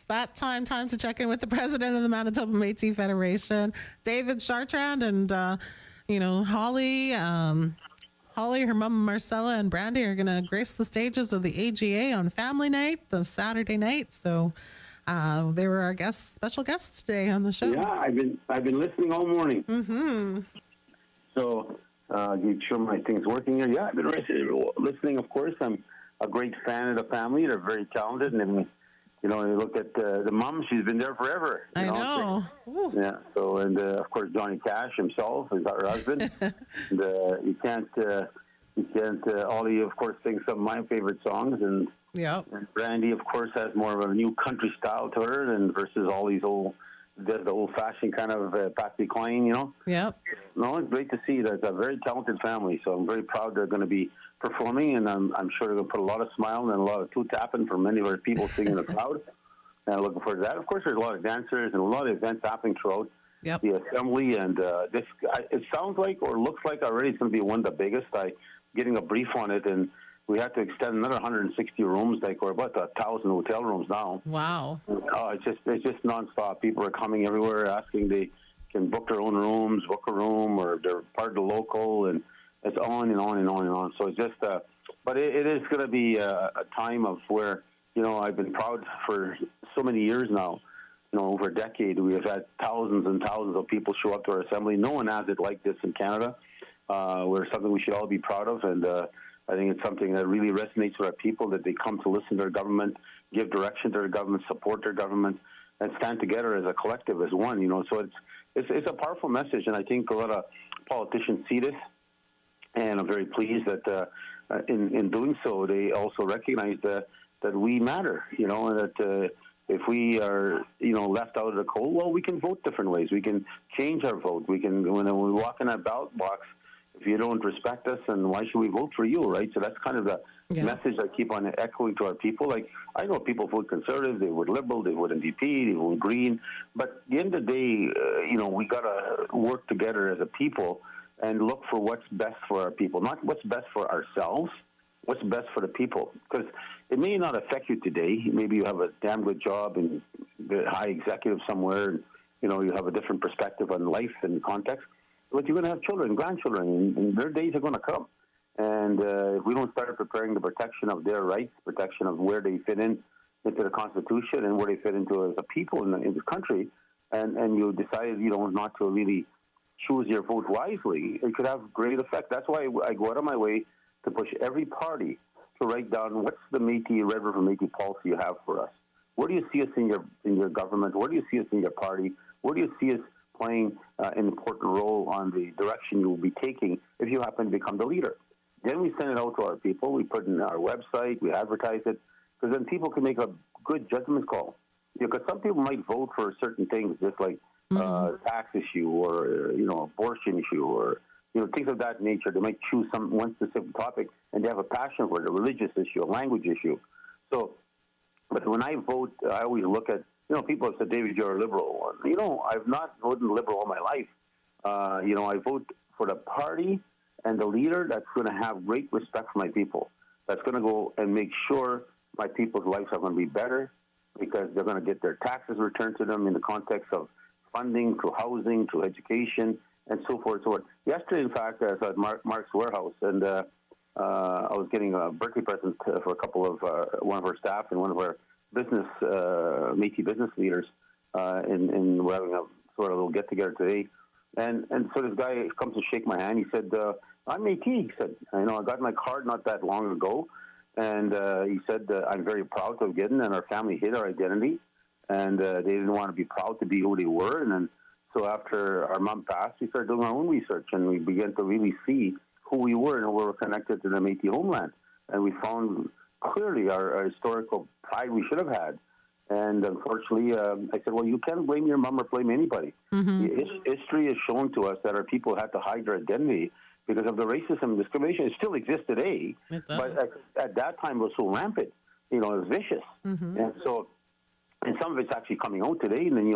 It's that time to check in with the president of the Manitoba Métis Federation, David Chartrand, and Holly. Holly, her mom Marcella, and Brandy are going to grace the stages of the AGA on Family Night, the Saturday night. So they were our special guests today on the show. Yeah, I've been listening all morning. Mm-hmm. So you sure my thing's working here? Yeah, I've been listening. Of course, I'm a great fan of the family. They're very talented, and you look at the mom; she's been there forever. I know. Yeah. So, and of course, Johnny Cash himself is her husband. And, you can't. Ollie, of course, sings some of my favorite songs, and Brandy, of course, has more of a new country style to her, than versus all these the old-fashioned kind of Patsy Cline, Yep. No, it's great to see that it's a very talented family. So I'm very proud they're going to be performing, and I'm sure they're going to put a lot of smile and a lot of two-tapping for many of our people singing in the crowd. And I'm looking forward to that. Of course, there's a lot of dancers and a lot of events happening throughout the assembly. And it sounds like or looks like already it's going to be one of the biggest. Getting a brief on it, and we have to extend another 160 rooms. Like we're about 1,000 hotel rooms now. Wow! It's just nonstop. People are coming everywhere asking they can book their own rooms, book a room, or they're part of the local, and it's on and on and on and on. So it's just, but it is going to be a time of where I've been proud for so many years now. Over a decade, we have had thousands and thousands of people show up to our assembly. No one has it like this in Canada. We're something we should all be proud of, and I think it's something that really resonates with our people, that they come to listen to their government, give direction to their government, support their government, and stand together as a collective, as one. So it's a powerful message, and I think a lot of politicians see this, and I'm very pleased that in doing so, they also recognize that we matter, and that if we are, left out of the cold, well, we can vote different ways. We can change our vote. We can, when we walk in our ballot box, if you don't respect us, then why should we vote for you, right? So that's kind of the message I keep on echoing to our people. Like, I know people vote Conservative, they vote Liberal, they vote NDP, they vote Green, but at the end of the day, we got to work together as a people and look for what's best for our people, not what's best for ourselves, what's best for the people. Because it may not affect you today. Maybe you have a damn good job and the high executive somewhere, and, you have a different perspective on life and context. But you're going to have children, grandchildren, and their days are going to come. And if we don't start preparing the protection of their rights, protection of where they fit into the Constitution and where they fit into as a people in this country, and you decide, not to really choose your vote wisely, it could have great effect. That's why I go out of my way to push every party to write down what's the Métis, Red River Métis policy you have for us. Where do you see us in your government? Where do you see us in your party? Where do you see us playing an important role on the direction you will be taking if you happen to become the leader? Then we send it out to our people. We put it in our website. We advertise it, because then people can make a good judgment call. Because some people might vote for certain things, just like tax issue or abortion issue or things of that nature. They might choose one specific topic, and they have a passion for it, a religious issue, a language issue. So, but when I vote, I always look at, people have said, David, you're a liberal. I've not voted liberal all my life. I vote for the party and the leader that's going to have great respect for my people, that's going to go and make sure my people's lives are going to be better, because they're going to get their taxes returned to them in the context of funding, to housing, to education, and so forth. Yesterday, in fact, I was at Mark's warehouse, and I was getting a birthday present for a couple of one of our staff and one of our Métis business leaders, and we're having a sort of little get together today. And so this guy comes to shake my hand. He said, "I'm Métis." He said, "I got my card not that long ago," and he said, "I'm very proud to have gotten, and our family hid our identity, and they didn't want to be proud to be who they were." And then, so after our mom passed, we started doing our own research, and we began to really see who we were and how we were connected to the Métis homeland. And we found clearly our historical pride we should have had. And unfortunately, I said, well, you can't blame your mom or blame anybody. History has shown to us that our people had to hide their identity because of the racism and discrimination. It still exists today, but at that time it was so rampant, it was vicious. And so, and some of it's actually coming out today, and then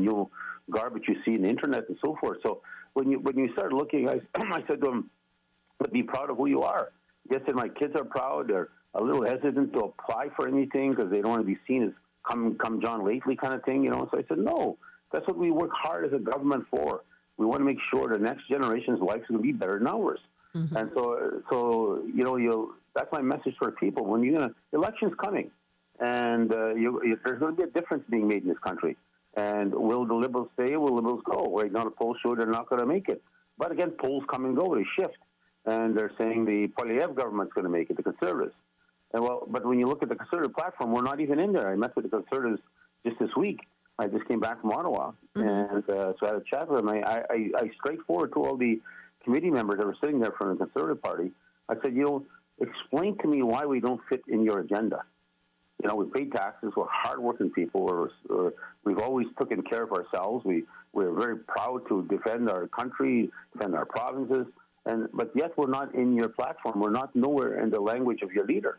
you'll garbage you see on the internet and so forth. So when you start looking, I said to him, but be proud of who you are. Yes, and my kids are proud. They're a little hesitant to apply for anything because they don't want to be seen as come John Lately kind of thing, you know. So I said, no, that's what we work hard as a government for. We want to make sure the next generation's life is going to be better than ours. Mm-hmm. And so you know, that's my message for people. When election's coming, and there's going to be a difference being made in this country. And will the Liberals stay? Will the Liberals go? Right now, the polls show they're not going to make it. But again, polls come and go; they shift, and they're saying the Poilievre government's going to make it, the Conservatives. But when you look at the Conservative platform, we're not even in there. I met with the Conservatives just this week. I just came back from Ottawa, mm-hmm. and so I had a chat with them. I straightforward to all the committee members that were sitting there from the Conservative Party. I said, explain to me why we don't fit in your agenda. You know, we pay taxes. We're hardworking people. We've always taken care of ourselves. We're very proud to defend our country, defend our provinces, but yet we're not in your platform. We're not nowhere in the language of your leader.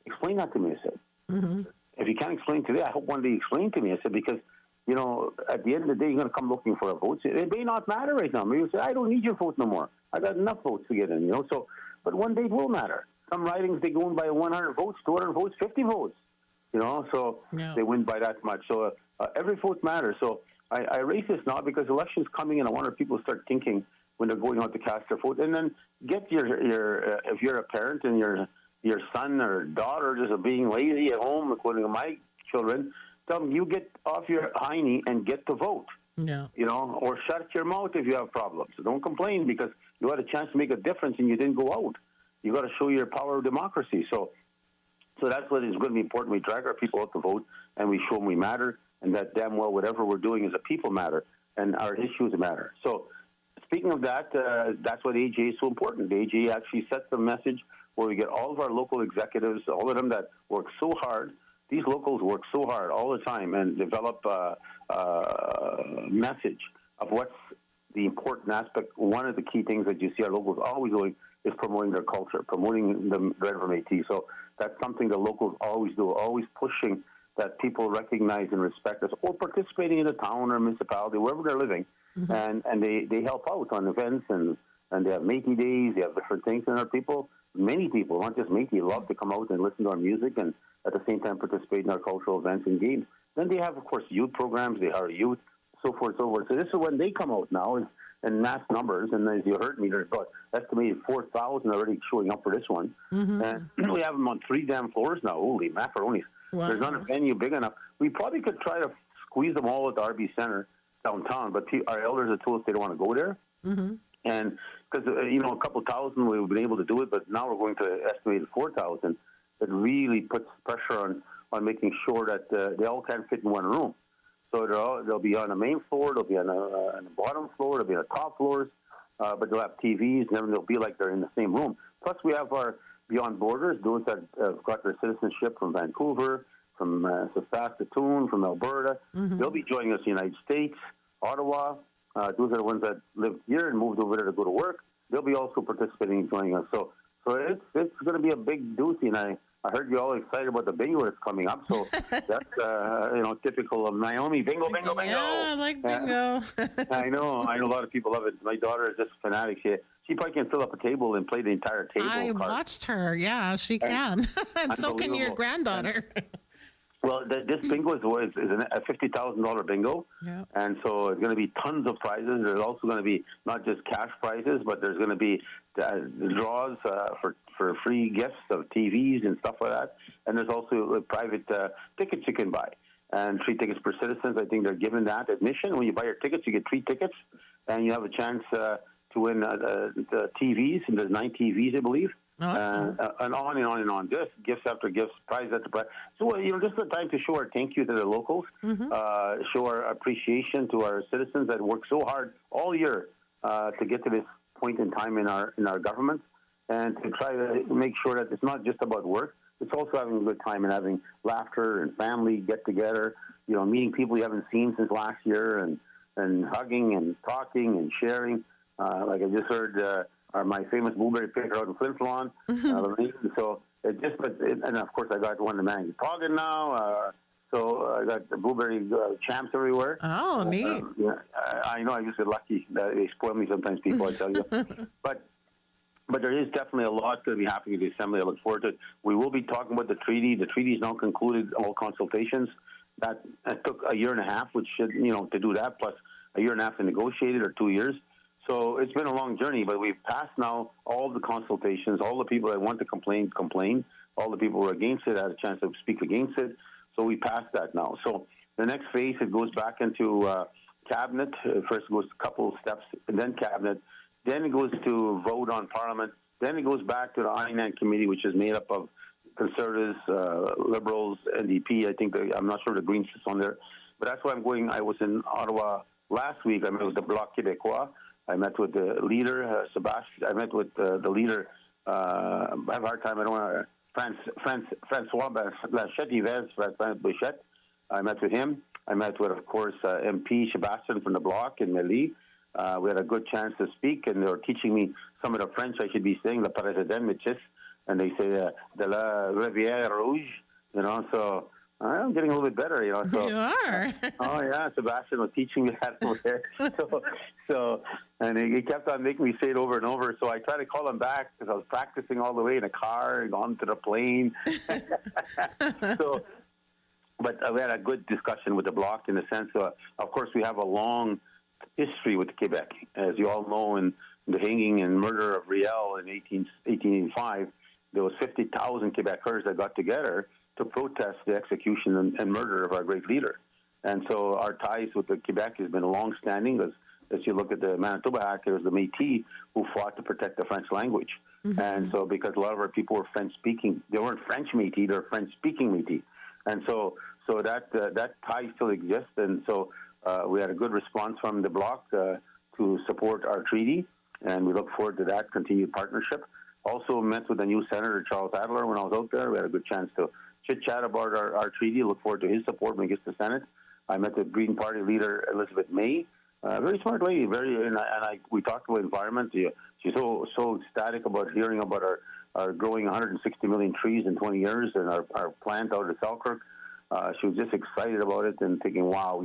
Explain that to me, I said. Mm-hmm. If you can't explain today, I hope one day you explain to me. I said, because, you know, at the end of the day, you're going to come looking for a vote. It may not matter right now. Maybe you say, I don't need your vote no more. I got enough votes to get in, you know. So, but one day it will matter. Some ridings, they go in by 100 votes, 200 votes, 50 votes, you know. So they win by that much. So every vote matters. So I raise this now because election's coming, and I want people to start thinking when they're going out to cast their vote. And then get your if you're a parent and your son or daughter just being lazy at home, according to my children, tell them, you get off your hiney and get to vote. Yeah. You know, or shut your mouth if you have problems. So don't complain because you had a chance to make a difference and you didn't go out. You got to show your power of democracy. So that's what is going to be important. We drag our people out to vote and we show them we matter, and that damn well whatever we're doing as a people matter and our issues matter. So speaking of that, that's why the AGA is so important. The AGA actually sets the message where we get all of our local executives, all of them that work so hard. These locals work so hard all the time and develop a message of what's the important aspect. One of the key things that you see our locals always doing is promoting their culture, promoting the Red River Métis. So that's something the locals always do, always pushing that people recognize and respect us, or participating in a town or municipality, wherever they're living, mm-hmm. and they help out on events, and they have Métis days, they have different things, and our people, many people, not just Métis, love to come out and listen to our music and at the same time participate in our cultural events and games. Then they have, of course, youth programs, they hire youth, so forth, so forth. So this is when they come out now in mass numbers, and as you heard me, there's about estimated 4,000 already showing up for this one. Mm-hmm. And we have them on 3 damn floors now. Holy macaronis. Wow. There's not a venue big enough. We probably could try to squeeze them all at the RB Center downtown, but our elders have told us they don't want to go there. Mm-hmm. And because, a couple thousand, we've been able to do it, but now we're going to estimate 4,000. It really puts pressure on making sure that they all can't fit in one room. So they'll be on the main floor, they'll be on the bottom floor, they'll be on the top floors, but they'll have TVs, and they'll be like they're in the same room. Plus, we have our Beyond Borders, those that have got their citizenship from Vancouver, from Saskatoon, from Alberta. Mm-hmm. They'll be joining us in the United States, Ottawa. Those are the ones that lived here and moved over there to go to work. They'll be also participating and joining us. So it's going to be a big doozy, and I heard you all excited about the bingo that's coming up. So that's typical of Naomi. Bingo, bingo, bingo. Yeah, I like bingo. I know a lot of people love it. My daughter is just a fanatic. She probably can fill up a table and play the entire table. I watched her. Yeah, she can. And so can your granddaughter. Well, this bingo is a $50,000 bingo, yep. And so it's going to be tons of prizes. There's also going to be not just cash prizes, but there's going to be draws for free gifts of TVs and stuff like that. And there's also private tickets you can buy, and 3 tickets per citizens. I think they're given that admission. When you buy your tickets, you get 3 tickets, and you have a chance to win the TVs. And there's 9 TVs, I believe. Awesome. And on and on and on, just gifts after gifts, prize after prize. So, just a time to show our thank you to the locals, mm-hmm. Show our appreciation to our citizens that work so hard all year to get to this point in time in our government, and to try to make sure that it's not just about work. It's also having a good time and having laughter and family get together. Meeting people you haven't seen since last year, and hugging and talking and sharing. Like I just heard. My famous blueberry picker out in Flin Flon. Mm-hmm. So and of course I got one in Manitowoc now. So I got the blueberry champs everywhere. Oh, neat. I know I just get lucky. They spoil me sometimes, people, I tell you. But there is definitely a lot going to be happening in the Assembly. I look forward to it. We will be talking about the treaty. The treaty is now concluded, all consultations. That took a year and a half, which should, to do that, plus a year and a half to negotiate it, or 2 years. So it's been a long journey, but we've passed now all the consultations. All the people that want to complain. All the people who are against it had a chance to speak against it. So we passed that now. So the next phase, it goes back into cabinet. First it goes a couple of steps, and then cabinet. Then it goes to vote on parliament. Then it goes back to the INAN committee, which is made up of Conservatives, Liberals, NDP. I think I'm not sure the Greens is on there, but that's why I'm going. I was in Ottawa last week. I met with the Bloc Québécois. I met with the leader, Sebastian. I met with the leader. I have a hard time. I don't want to. Francois Blanchette. I met with him. I met with, of course, MP Sebastian from the Bloc in Métis. We had a good chance to speak, and they were teaching me some of the French I should be saying, le président Métis, and they say de la Rivière Rouge, so I'm getting a little bit better, So, you are. Oh, yeah, Sebastian was teaching me that over there. So, and he kept on making me say it over and over, so I tried to call him back because I was practicing all the way in a car and onto the plane. But we had a good discussion with the Bloc in the sense of course, we have a long history with Quebec. As you all know, in the hanging and murder of Riel in 1885, there was 50,000 Quebecers that got together to protest the execution and murder of our great leader. And so our ties with the Quebec has been long-standing. As you look at the Manitoba Act, it was the Métis who fought to protect the French language. Mm-hmm. And so because a lot of our people were French-speaking, they weren't French Métis, they were French-speaking Métis. And so that tie still exists. And so we had a good response from the Bloc to support our treaty, and we look forward to that continued partnership. Also met with the new Senator Charles Adler when I was out there. We had a good chance to chit-chat about our treaty. Look forward to his support when he gets to Senate. I met the Green Party leader, Elizabeth May. Very smart lady. We talked about environment. She's so ecstatic about hearing about our growing 160 million trees in 20 years and our plant out of Selkirk. She was just excited about it and thinking, wow,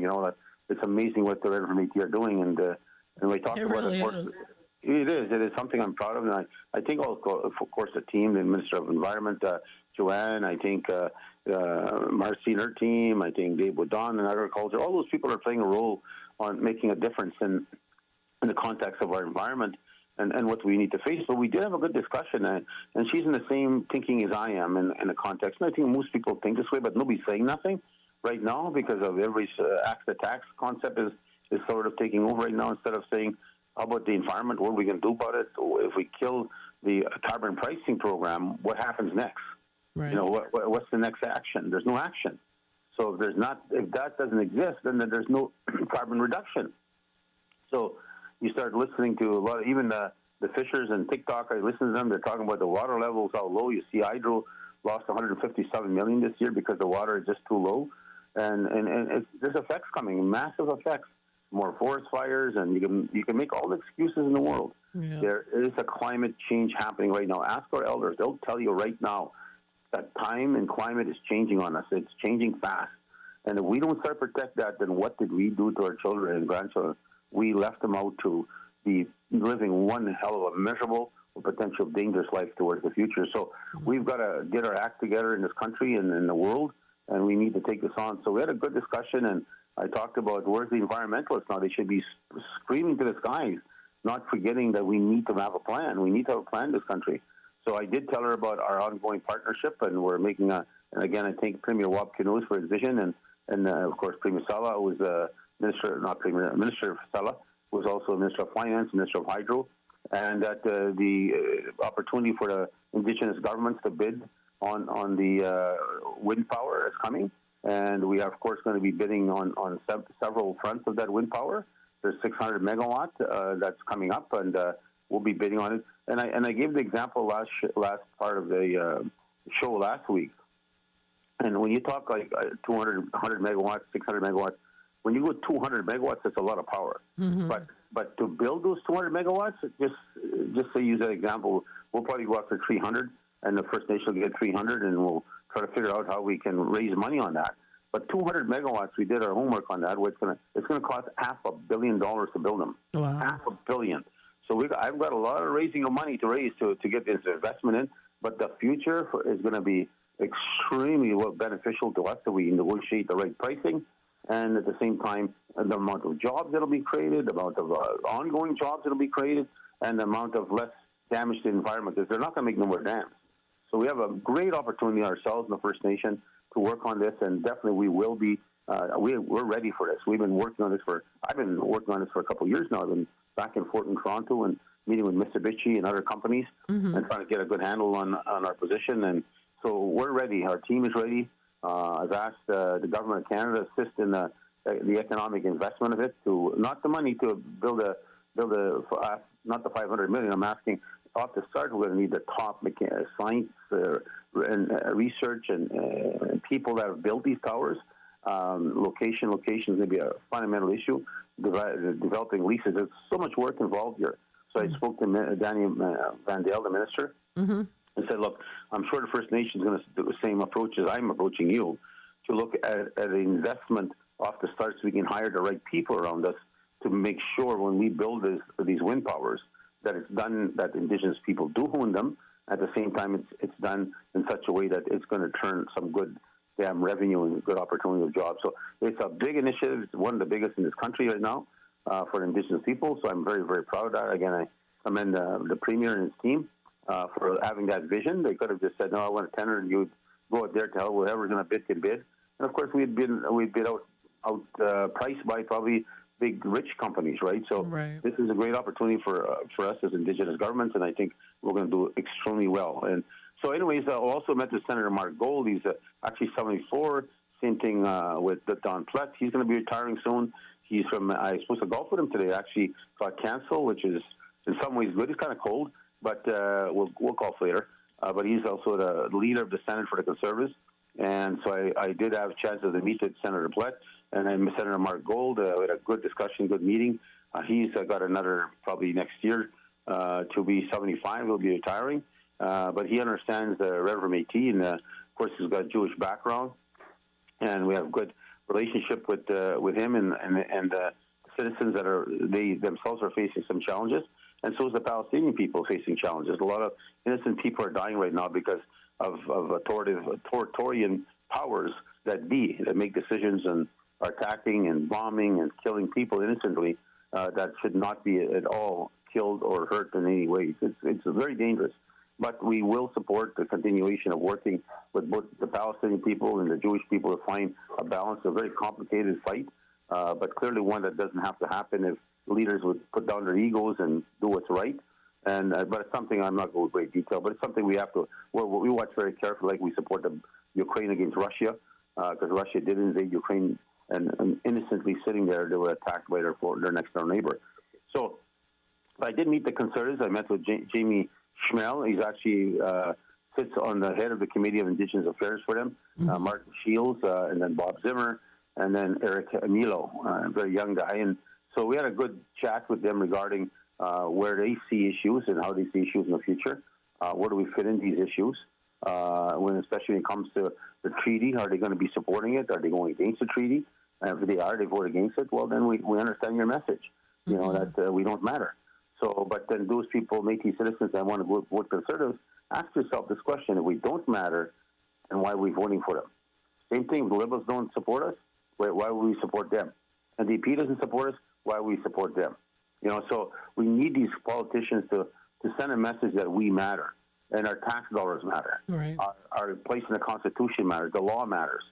it's amazing what the Red Métis are doing. And we talked about really it. Of course, it is something I'm proud of. And I think also, of course, the team, the Minister of Environment, Joanne, I think Marcy and her team, I think Dave Woodon and agriculture, all those people are playing a role on making a difference in the context of our environment and what we need to face. But we did have a good discussion, and she's in the same thinking as I am in the context. And I think most people think this way, but nobody's saying nothing right now because of everybody's axe the tax concept is sort of taking over right now instead of saying, how about the environment? What are we going to do about it? If we kill the carbon pricing program, what happens next? Right. What's the next action? There's no action. So if that doesn't exist, then there's no carbon reduction. So you start listening to a lot of, even the fishers and TikTok, I listen to them, they're talking about the water levels, how low. You see Hydro lost 157 million this year because the water is just too low. And there's effects coming, massive effects, more forest fires, and you can make all the excuses in the world. Yeah. There is a climate change happening right now. Ask our elders; they'll tell you right now that time and climate is changing on us. It's changing fast, and if we don't start to protect that, then what did we do to our children and grandchildren? We left them out to be living one hell of a miserable or potential dangerous life towards the future. So we've got to get our act together in this country and in the world, and we need to take this on. So we had a good discussion, and I talked about where's the environmentalists now. They should be screaming to the skies, not forgetting that we need to have a plan. We need to have a plan in this country. So I did tell her about our ongoing partnership, and we're making and again, I thank Premier Wab Kinews for his vision, and of course, Premier Sala, who was Minister Sala, was also Minister of Finance, Minister of Hydro, and that the opportunity for the Indigenous governments to bid on the wind power is coming. And we are, of course, going to be bidding on several fronts of that wind power. There's 600 megawatt that's coming up, and we'll be bidding on it. And I gave the example last part of the show last week. And when you talk like 200, 100 megawatts, 600 megawatts, when you go 200 megawatts, that's a lot of power. Mm-hmm. But to build those 200 megawatts, just to use that example, we'll probably go after 300, and the First Nation will get 300, and we'll try to figure out how we can raise money on that. But 200 megawatts, we did our homework on that. It's going to cost $500 million to build them. Wow. $500 million. So I've got a lot of raising of money to raise to get this investment in. But the future is going to be extremely beneficial to us if we negotiate the right pricing, and at the same time, the amount of jobs that will be created, the amount of ongoing jobs that will be created, and the amount of less damage to the environment, because they're not going to make no more dams. So we have a great opportunity ourselves in the First Nation to work on this, and definitely we will be. We're ready for this. I've been working on this for a couple of years now. I've been back and forth in Toronto and meeting with Mitsubishi and other companies and trying to get a good handle on our position. And so we're ready. Our team is ready. I've asked the government of Canada to assist in the economic investment of it, to not the money to build not the $500 million. I'm asking off the start, we're going to need the top science and research and people that have built these towers. Location is going to be a fundamental issue. Developing leases. There's so much work involved here. So I spoke to Danny Van Dale, the minister, and said, look, I'm sure the First Nation is going to do the same approach as I'm approaching you, to look at an investment off the start so we can hire the right people around us to make sure when we build these wind powers that it's done, that Indigenous people do own them. At the same time, it's done in such a way that it's going to turn some good damn revenue and good opportunity of jobs. So it's a big initiative. It's one of the biggest in this country right now for Indigenous people. So I'm very, very proud of that. Again, I commend the Premier and his team for having that vision. They could have just said, no, I want a tender, and you go out there to hell, whoever's going to bid can bid. And of course, we'd been out priced by probably big rich companies, right? So This is a great opportunity for us as Indigenous governments, and I think we're going to do extremely well. And so anyways, I also met with Senator Mark Gold. He's actually 74. Same thing with Don Plett. He's going to be retiring soon. He's I was supposed to golf with him today. Actually got canceled, which is in some ways good. It's kind of cold, but we'll golf later. But he's also the leader of the Senate for the Conservatives. And so I did have a chance to meet with Senator Plett and then Senator Mark Gold. We had a good discussion, good meeting. He's got another, probably next year, to be 75. He'll be retiring. But he understands the Reverend Métis, and of course he's got a Jewish background. And we have a good relationship with him and the citizens they themselves are facing some challenges. And so is the Palestinian people facing challenges. A lot of innocent people are dying right now because of authoritarian powers that make decisions and are attacking and bombing and killing people innocently that should not be at all killed or hurt in any way. It's very dangerous. But we will support the continuation of working with both the Palestinian people and the Jewish people to find a balance. A very complicated fight, but clearly one that doesn't have to happen if leaders would put down their egos and do what's right. And but it's something, I'm not going to go into great detail, but it's something we have to. We watch very carefully. Like we support the Ukraine against Russia because Russia did invade Ukraine, and innocently sitting there, they were attacked by their next door neighbor. So I did meet the Conservatives. I met with Jamie Schmel. He's actually sits on the head of the Committee of Indigenous Affairs for them. Martin Shields, and then Bob Zimmer, and then Eric Anilo, a very young guy. And so we had a good chat with them regarding where they see issues and how they see issues in the future. Where do we fit in these issues? Especially when it comes to the treaty, are they going to be supporting it? Are they going against the treaty? And if they vote against it, well, then we understand your message. You know, that we don't matter. So, but then those people, Métis citizens that want to vote Conservatives, ask yourself this question: if we don't matter, then why are we voting for them? Same thing. If the Liberals don't support us, why would we support them? And the DP doesn't support us, why would we support them? You know, so we need these politicians to send a message that we matter and our tax dollars matter. Right. Our place in the Constitution matters. The law matters.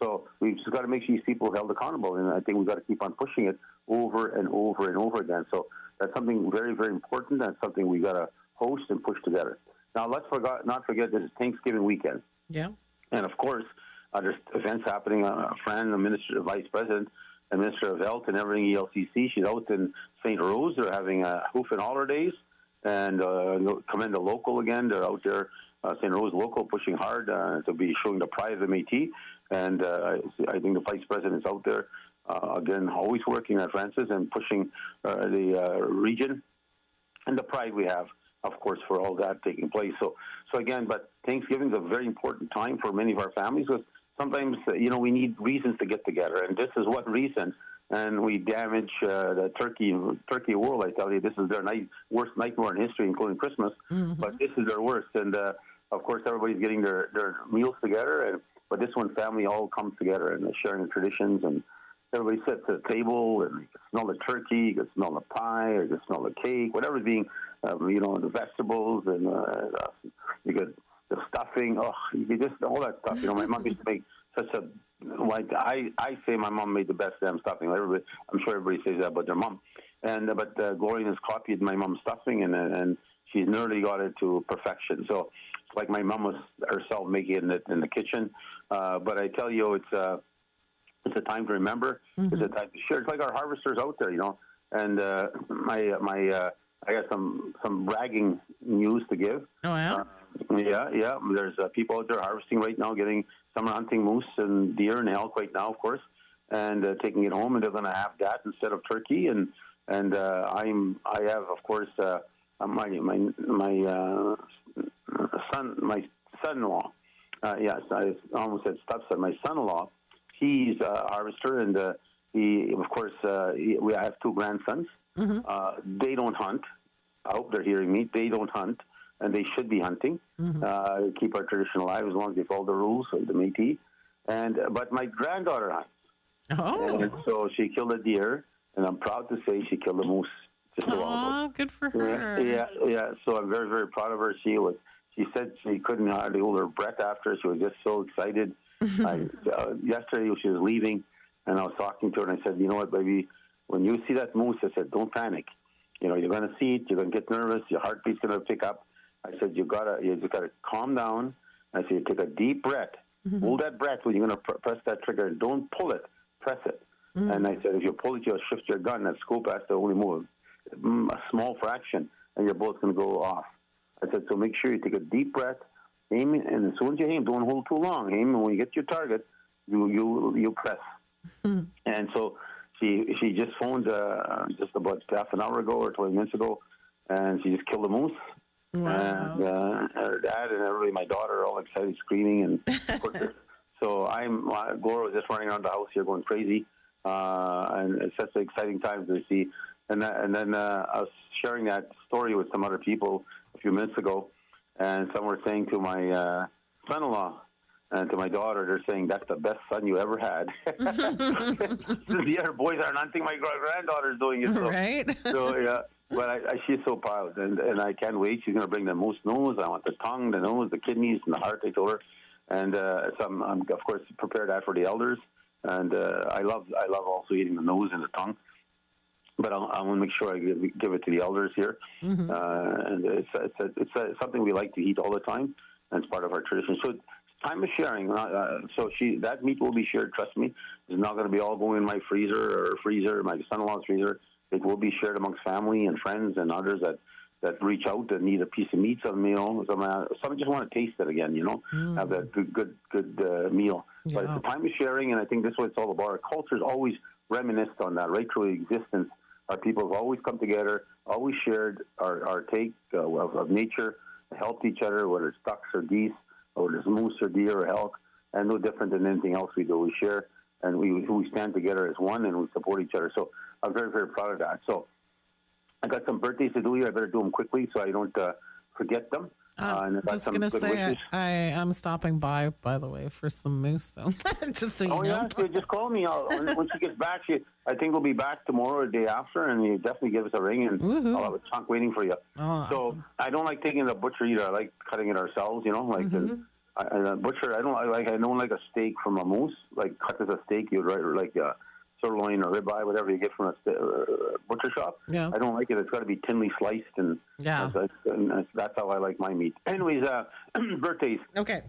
So we've just got to make sure these people are held accountable, and I think we've got to keep on pushing it over and over and over again. So that's something very, very important. That's something we got to host and push together. Now, let's not forget this is Thanksgiving weekend. Yeah. And of course, there's events happening. Fran, the Minister, Vice President, and Minister of Health and everything, ELCC, she's out in St. Rose. They're having hoof and holler days, and commend the local again. They're out there, St. Rose local, pushing hard to be showing the pride of the Métis. And I think the Vice President is out there, again, always working at Francis and pushing the region and the pride we have, of course, for all that taking place. So again, but Thanksgiving is a very important time for many of our families because sometimes, we need reasons to get together, and this is one reason. And we damage the turkey world. I tell you, this is their worst nightmare in history, including Christmas. Mm-hmm. But this is their worst. And of course, everybody's getting their meals together, but this one family all comes together and they're sharing the traditions, and everybody sits at the table, and you can smell the turkey, you can smell the pie, or you can smell the cake, whatever's being, the vegetables, and you get the stuffing. Oh, you could just all that stuff. My mom used to make such a I say my mom made the best damn stuffing. Everybody, I'm sure everybody says that about their mom, but Gloria has copied my mom's stuffing, and she's nearly got it to perfection. So it's like my mom was herself making it in the kitchen. But I tell you, it's a time to remember. Mm-hmm. It's a time to share. It's like our harvesters out there, And I got some bragging news to give. Oh yeah. Yeah. There's people out there harvesting right now, getting some are hunting moose and deer and elk right now, of course, and taking it home, and they're going to have that instead of turkey. And I have, of course, my son-in-law. Yes, I almost said stepson. My son-in-law, he's a harvester, and he, of course, we have two grandsons. Mm-hmm. They don't hunt. I hope they're hearing me. They don't hunt, and they should be hunting. Mm-hmm. Keep our tradition alive as long as they follow the rules of the Métis. But my granddaughter hunts. Oh. And so she killed a deer, and I'm proud to say she killed a moose just a while ago. Good for her. Yeah. So I'm very, very proud of her. She said she couldn't hardly hold her breath after. She was just so excited. Yesterday she was leaving, and I was talking to her, and I said, "You know what, baby? When you see that moose," I said, "don't panic. You're going to see it. You're going to get nervous. Your heartbeat's going to pick up." I said, "You just gotta calm down." I said, "You take a deep breath. Mm-hmm. Hold that breath when you're going to press that trigger. Don't pull it. Press it." Mm-hmm. And I said, "If you pull it, you'll shift your gun. That scope has to only move a small fraction, and your bullet's going to go off." I said, "So make sure you take a deep breath, aim, and as soon as you aim, don't hold too long. Aim, and when you get your target, you press." Mm-hmm. And so she just phoned just about half an hour ago or 20 minutes ago, and she just killed a moose. Wow. And her dad and everybody, my daughter, are all excited, screaming, and so Gloria was just running around the house here going crazy, and it's such an exciting time to see. And then I was sharing that story with some other people a few minutes ago, and some were saying to my son-in-law and to my daughter, they're saying, "That's the best son you ever had." The other boys aren't hunting, my granddaughter's doing it. So, right? So, yeah. But she's so proud, and I can't wait. She's going to bring the moose nose. I want the tongue, the nose, the kidneys, and the heart, I told her. And I'm, of course, prepared that for the elders. And I love also eating the nose and the tongue. But I want to make sure I give it to the elders here. Mm-hmm. And it's something we like to eat all the time, and it's part of our tradition. So time of sharing. So that meat will be shared. Trust me, it's not going to be all going in my freezer, my son-in-law's freezer. It will be shared amongst family and friends and others that reach out and need a piece of meat. Some just want to taste it again. Have that good meal. Yeah. But it's the time of sharing, and I think this is what it's all about. Our culture is always reminisced on that right through existence. Our people have always come together, always shared our take of nature, helped each other, whether it's ducks or geese, or there's moose or deer or elk, and no different than anything else we do. We share, and we stand together as one, and we support each other. So I'm very, very proud of that. So I got some birthdays to do here. I better do them quickly so I don't forget them. I'm just going to say I am stopping by the way, for some moose, though. Just so you know. Yeah, so just call me. When she gets back, I think we'll be back tomorrow or the day after, and you definitely give us a ring, and Woo-hoo. I'll have a chunk waiting for you. Oh, so awesome. I don't like taking the butcher either. I like cutting it ourselves, Mm-hmm. A butcher, I don't like a steak from a moose, like cut as a steak. You'd like sirloin or ribeye, whatever you get from a butcher shop. Yeah. I don't like it. It's got to be thinly sliced, and that's how I like my meat. Anyways, birthdays. Okay.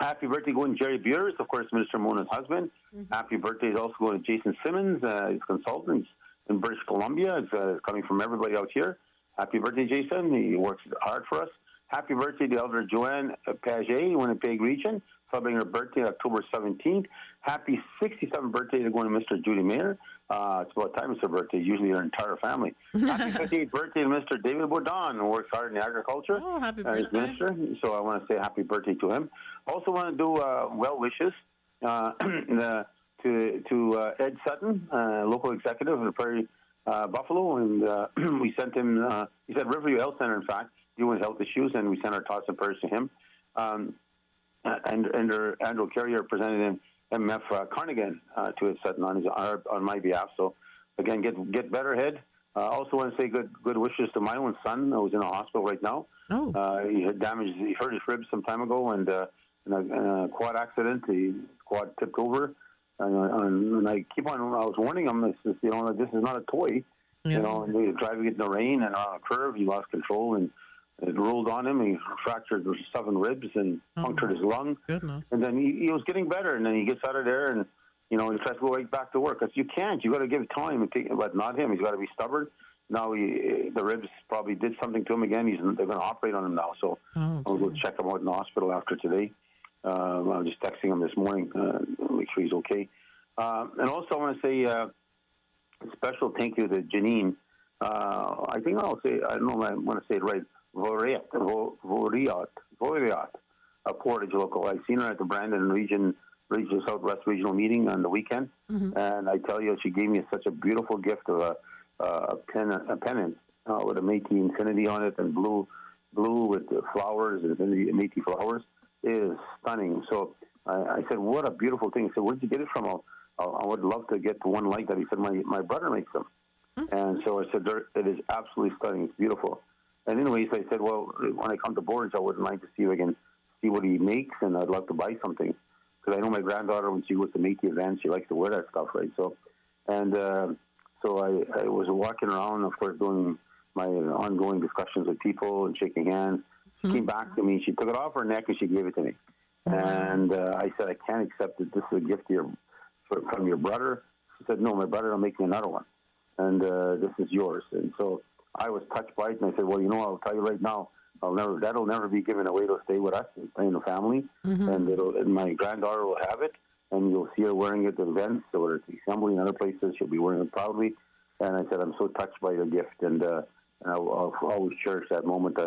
Happy birthday going to Jerry Beers, of course, Minister Mona's husband. Mm-hmm. Happy birthday is also going to Jason Simmons, his consultant in British Columbia. It's coming from everybody out here. Happy birthday, Jason. He works hard for us. Happy birthday to Elder Joanne Paget, Winnipeg region, celebrating her birthday October 17th. Happy 67th birthday to going to Mr. Judy Mayer. It's about time it's her birthday. Usually her entire family. Happy 58th birthday to Mr. David Baudon, who works hard in agriculture. Oh, happy birthday. He's minister. So I want to say happy birthday to him. Also want to do well wishes to Ed Sutton, local executive of the Prairie Buffalo. And we sent him, he said Riverview Health Center, in fact, dealing with health issues, and we sent our thoughts and prayers to him. and Andrew Carrier presented MMF Carnegie to it, sitting on my behalf. So again, get better ahead. I also want to say good wishes to my own son, who's in a hospital right now. Oh. He hurt his ribs some time ago, and in a quad accident, the quad tipped over. And I was warning him, this is not a toy. Yeah. And he was driving it in the rain and on a curve, he lost control and it rolled on him. He fractured 7 ribs and punctured his lung. Goodness. And then he was getting better, and then he gets out of there and he tries to go right back to work. Because you can't. You got to give time, but not him. He's got to be stubborn. Now the ribs probably did something to him again. They're going to operate on him now. So I'll go check him out in the hospital after today. I was just texting him this morning, make sure he's okay. And also I want to say a special thank you to Janine. I think I'll say, I don't know if I want to say it right, Voriat, a Portage local. I seen her at the Brandon Region Southwest Regional meeting on the weekend, and I tell you, she gave me such a beautiful gift of a pennant with a Métis infinity on it, and blue with the flowers, and Métis flowers. It is stunning. So I said, what a beautiful thing. I said, where'd you get it from? I would love to get one like that. He said, my brother makes them. And so I said, it is absolutely stunning. It's beautiful. And anyways, I said, well, when I come to Borge, I would like to see if I can see what he makes, and I'd love to buy something. Because I know my granddaughter, when she goes to Métis events, she likes to wear that stuff, right? So I was walking around, of course, doing my ongoing discussions with people and shaking hands. She came back to me, she took it off her neck, and she gave it to me. And I said, I can't accept it. This is a gift from your brother. She said, no, my brother will make me another one. And this is yours. And so I was touched by it, and I said, well, I'll tell you right now, that'll never be given away. It'll stay with us and stay in the family, and my granddaughter will have it, and you'll see her wearing it at events, whether it's the assembly and other places. She'll be wearing it proudly. And I said, I'm so touched by the gift, and I'll always cherish that moment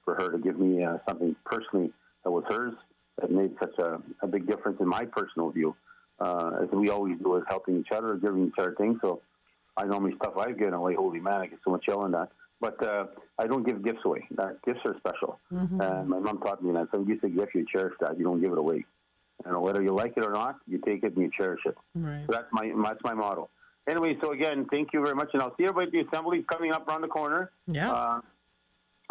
for her to give me something personally that was hers, that made such a big difference in my personal view, as we always do, is helping each other, giving each other things. So I know me stuff I've given away. Holy man, I get so much yelling that. But I don't give gifts away. Gifts are special. And my mom taught me that. So if you give a gift, you cherish that. You don't give it away. Whether you like it or not, you take it and you cherish it. Right. So that's my motto. Anyway, so again, thank you very much. And I'll see everybody at the assembly coming up around the corner. Yeah.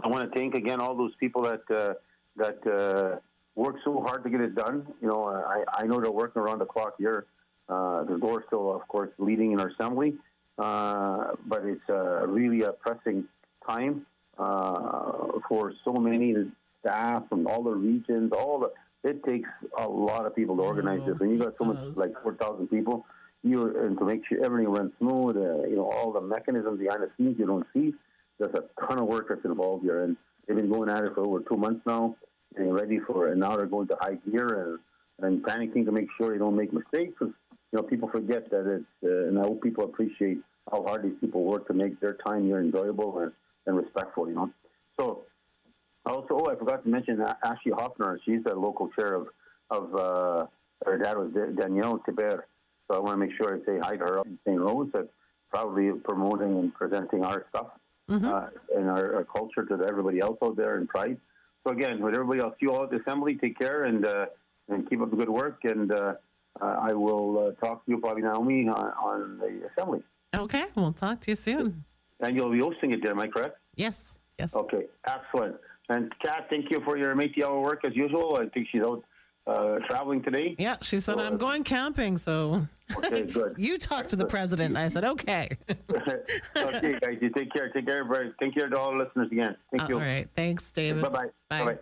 I want to thank again all those people that work so hard to get it done. I know they're working around the clock here. The door's still, of course, leading in our assembly. But it's really a pressing time for so many staff from all the regions. It takes a lot of people to organize this. When you got so much, like 4,000 people, and to make sure everything runs smooth, all the mechanisms behind the scenes you don't see. There's a ton of work that's involved here, and they've been going at it for over 2 months now, getting ready for it. And now they're going to high gear and panicking to make sure they don't make mistakes. Because people forget that it's, and I hope people appreciate how hard these people work to make their time here enjoyable and respectful, So, also, I forgot to mention Ashley Hoffner. She's the local chair of her dad was Danielle Tiber. So I want to make sure I say hi to her in St. Rose, that's probably promoting and presenting our stuff and our culture to everybody else out there in Pride. So again, with everybody else, you all at the assembly, take care and keep up the good work. And I will talk to you, probably Naomi, on the assembly. Okay, we'll talk to you soon. And you'll be hosting it there, am I correct? Yes. Okay, excellent. And Kat, thank you for your Métis hour work as usual. I think she's out traveling today. Yeah, she said, I'm going camping, so okay, good. You talk to the president. I said, okay. Okay, guys, you take care. Take care, everybody. Take care to all the listeners again. Thank you. All right, thanks, David. Bye-bye. Bye. Bye-bye.